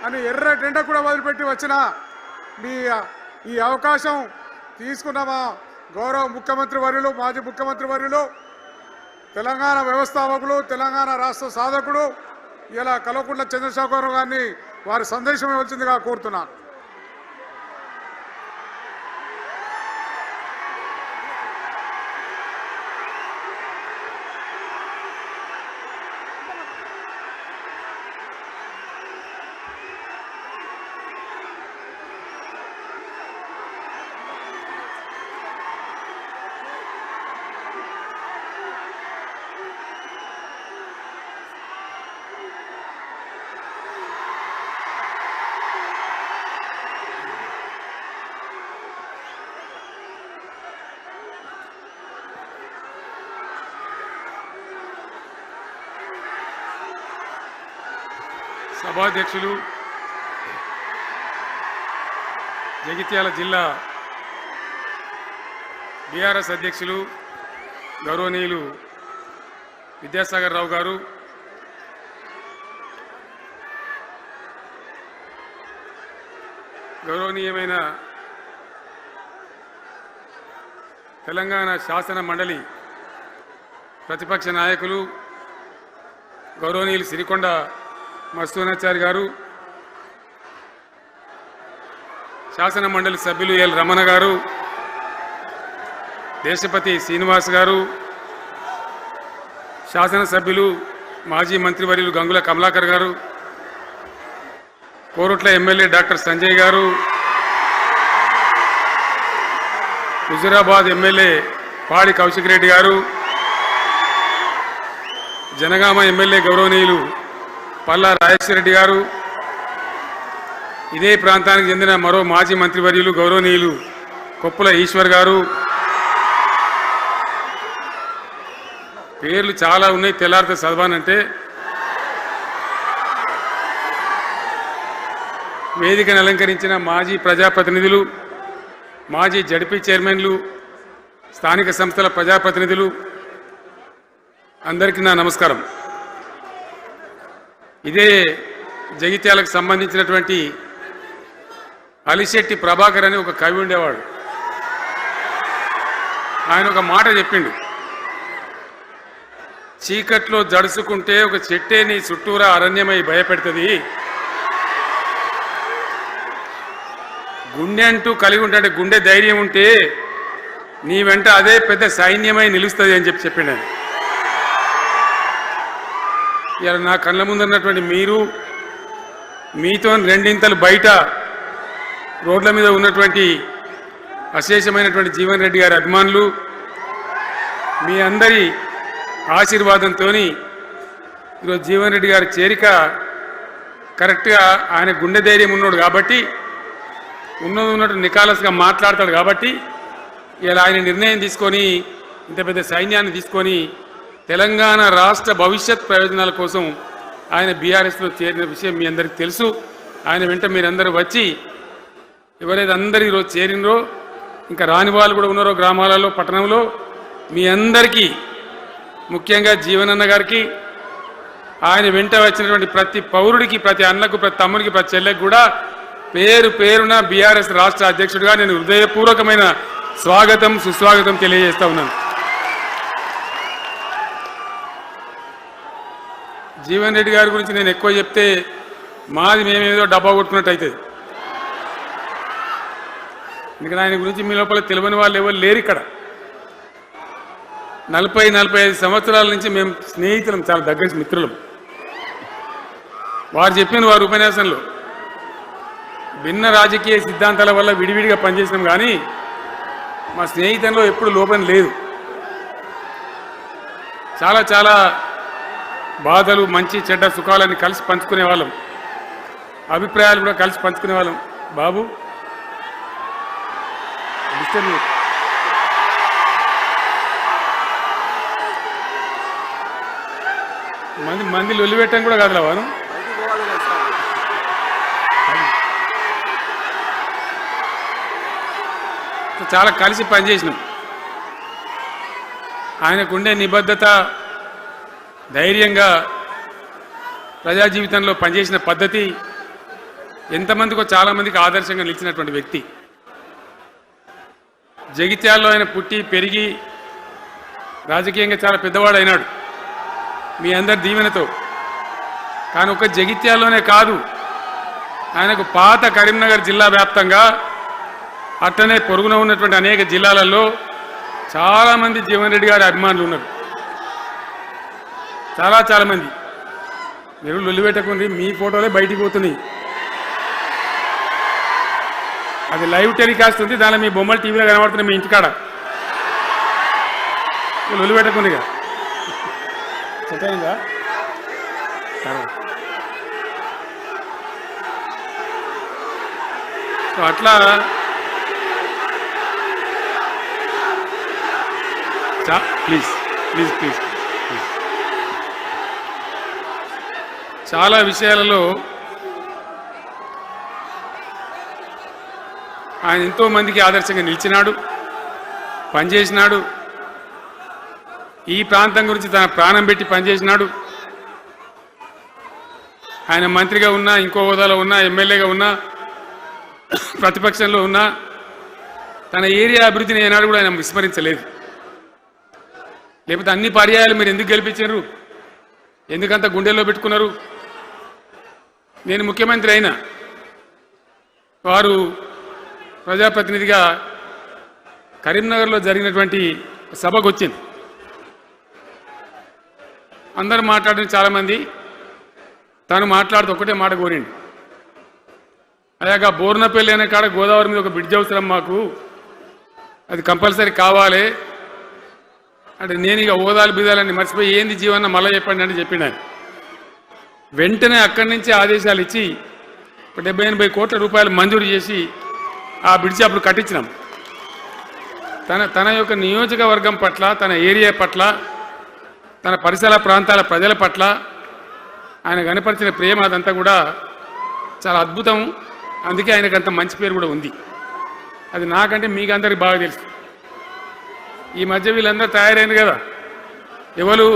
అని ఎర్రటెండ కూడా వదిలిపెట్టి వచ్చిన మీ ఈ అవకాశం తీసుకున్న మా గౌరవ ముఖ్యమంత్రి వర్యులు, మాజీ ముఖ్యమంత్రి వర్యులు, తెలంగాణ వ్యవస్థాపకులు, తెలంగాణ రాష్ట్ర సాధకుడు ఇలా కల్వకుంట్ల చంద్రశేఖరరావు గారిని వారి సందేశం ఇవ్వాల్సిందిగా కోరుతున్నాను. సభాధ్యక్షులు, జగిత్యాల జిల్లా బీఆర్ఎస్ అధ్యక్షులు గౌరవనీయులు విద్యాసాగర్ రావు గారు, గౌరవనీయమైన తెలంగాణ శాసన మండలి ప్రతిపక్ష నాయకులు గౌరవనీయులు సిరికొండ మస్తూనాచారి గారు, శాసన మండలి సభ్యులు ఎల్ రమణ గారు, దేశపతి శ్రీనివాస్ గారు, శాసనసభ్యులు మాజీ మంత్రివర్యులు గంగుల కమలాకర్ గారు, కోరుట్ల ఎమ్మెల్యే డాక్టర్ సంజయ్ గారు, హుజురాబాద్ ఎమ్మెల్యే పాడి కౌశిక్ రెడ్డి గారు, జనగామ ఎమ్మెల్యే గౌరవనీయులు పల్లా రాజేశ్వరరెడ్డి గారు, ఇదే ప్రాంతానికి చెందిన మరో మాజీ మంత్రివర్యులు గౌరవనీయులు కొప్పుల ఈశ్వర్ గారు, పేర్లు చాలా ఉన్నాయి, తెల్లారితో చదవానంటే. వేదికను అలంకరించిన మాజీ ప్రజాప్రతినిధులు, మాజీ జడ్పీ చైర్మన్లు, స్థానిక సంస్థల ప్రజాప్రతినిధులు, అందరికీ నా నమస్కారం. ఇదే జగిత్యాలకు సంబంధించినటువంటి అలిశెట్టి ప్రభాకర్ అని ఒక కవి ఉండేవాడు. ఆయన ఒక మాట చెప్పిండు, చీకట్లో జడుసుకుంటే ఒక చెట్టే నీ చుట్టూరా అరణ్యమై భయపెడుతుంది, గుండె అంటూ కలిగి ఉంటే, గుండె ధైర్యం ఉంటే నీ వెంట అదే పెద్ద సైన్యమై నిలుస్తుంది అని చెప్పిండు. ఇలా నా కళ్ళ ముందున్నటువంటి మీరు, మీతో రెండింతలు బయట రోడ్ల మీద ఉన్నటువంటి అశేషమైనటువంటి జీవన్ రెడ్డి గారి అభిమానులు, మీ అందరి ఆశీర్వాదంతో ఈరోజు జీవన్ రెడ్డి గారి చేరిక కరెక్ట్గా ఆయన గుండె ధైర్యం ఉన్నాడు కాబట్టి, ఉన్నట్టు నికాలస్గా మాట్లాడతాడు కాబట్టి ఇలా ఆయన నిర్ణయం తీసుకొని ఇంత పెద్ద సైన్యాన్ని తీసుకొని తెలంగాణ రాష్ట్ర భవిష్యత్ ప్రయోజనాల కోసం ఆయన బీఆర్ఎస్లో చేరిన విషయం మీ అందరికీ తెలుసు. ఆయన వెంట మీరందరూ వచ్చి ఎవరైతే అందరూ ఈరోజు చేరినరో, ఇంకా రాని వాళ్ళు కూడా ఉన్నారో గ్రామాలలో, పట్టణంలో, మీ అందరికీ ముఖ్యంగా జీవనన్న గారికి, ఆయన వెంట వచ్చినటువంటి ప్రతి పౌరుడికి, ప్రతి అన్నకు, ప్రతి తమ్ముడికి, ప్రతి చెల్లెకి కూడా పేరు పేరున బీఆర్ఎస్ రాష్ట్ర అధ్యక్షుడిగా నేను హృదయపూర్వకమైన స్వాగతం, సుస్వాగతం తెలియజేస్తా ఉన్నాను. జీవన్ రెడ్డి గారి గురించి నేను ఎక్కువ చెప్తే మాది మేమేదో డబ్బా కొట్టుకున్నట్టు అవుతుంది. ఎందుకంటే ఆయన గురించి మీ లోపల తెలియని వాళ్ళు ఎవరు లేరు ఇక్కడ. 40-45 సంవత్సరాల నుంచి మేము స్నేహితులం, చాలా దగ్గర మిత్రులం. వారు చెప్పిన వారి ఉపన్యాసంలో భిన్న రాజకీయ సిద్ధాంతాల వల్ల విడివిడిగా పనిచేసినాం, కానీ మా స్నేహితంలో ఎప్పుడు లోపం లేదు. చాలా చాలా బాధలు, మంచి చెడ్డ సుఖాలని కలిసి పంచుకునే వాళ్ళం, అభిప్రాయాలు కూడా కలిసి పంచుకునే వాళ్ళం. బాబు మంది లొల్లి పెట్టడం కూడా కాదులా వారు. చాలా కలిసి పనిచేసినాం. ఆయనకుండే నిబద్ధత, ధైర్యంగా ప్రజా జీవితంలో పనిచేసిన పద్ధతి ఎంతమందికో చాలామందికి ఆదర్శంగా నిలిచినటువంటి వ్యక్తి. జగిత్యాలలో ఆయన పుట్టి పెరిగి రాజకీయంగా చాలా పెద్దవాడైనాడు మీ అందరి దీవెనతో. కానీ ఒక జగిత్యాలలోనే కాదు, ఆయనకు పాత కరీంనగర్ జిల్లా వ్యాప్తంగా అట్టనే పొరుగున ఉన్నటువంటి అనేక జిల్లాలలో చాలామంది జీవన్ రెడ్డి గారి అభిమానులు ఉన్నారు. చాలా మంది. మీరు లొల్లిపెట్టకుండి, మీ ఫోటోలే బయటికి పోతున్నాయి. అది లైవ్ టెలికాస్ట్ ఉంది, దానిలో మీ బొమ్మలు టీవీలో కనబడుతున్నాయి మీ ఇంటికాడ. లొల్లిపెట్టకుందిగా చెప్పానుగా. సో అట్లా ప్లీజ్ ప్లీజ్ ప్లీజ్ చాలా విషయాలలో ఆయన ఎంతో మందికి ఆదర్శంగా నిలిచినాడు, పనిచేసినాడు. ఈ ప్రాంతం గురించి తన ప్రాణం పెట్టి పనిచేసినాడు. ఆయన మంత్రిగా ఉన్నా, ఇంకో హోదాలో ఉన్నా, ఎమ్మెల్యేగా ఉన్నా, ప్రతిపక్షంలో ఉన్నా తన ఏరియా అభివృద్ధిని ఏనాడు కూడా ఆయన విస్మరించలేదు. లేకపోతే అన్ని పర్యాయాలు మీరు ఎందుకు గెలిపించారు, ఎందుకంత గుండెల్లో పెట్టుకున్నారు? నేను ముఖ్యమంత్రి అయినా వారు ప్రజాప్రతినిధిగా కరీంనగర్లో జరిగినటువంటి సభకు వచ్చింది. అందరూ మాట్లాడిన చాలామంది, తాను మాట్లాడుతూ ఒకటే మాట కోరిండు. అలాగా బోర్నపల్లి అనే కాడ గోదావరి మీద ఒక బ్రిడ్జ్ అవసరం మాకు, అది కంపల్సరీ కావాలి అంటే నేను ఇక ఓదాలు బిదాలని మర్చిపోయి ఏంది జీవన్న మళ్ళీ చెప్పండి అని చెప్పిండు ఆయన. వెంటనే అక్కడి నుంచి ఆదేశాలు ఇచ్చి 70-80 కోట్ల రూపాయలు మంజూరు చేసి ఆ బ్రిడ్జి అప్పుడు కట్టించినాం. తన యొక్క నియోజకవర్గం పట్ల, తన ఏరియా పట్ల, తన పరిసర ప్రాంతాల ప్రజల పట్ల ఆయన కనపరిచిన ప్రేమ అదంతా కూడా చాలా అద్భుతం. అందుకే ఆయనకు అంత మంచి పేరు కూడా ఉంది. అది నాకంటే మీకు అందరికి బాగా తెలుసు. ఈ మధ్య వీళ్ళందరూ తయారైంది కదా, ఎవరు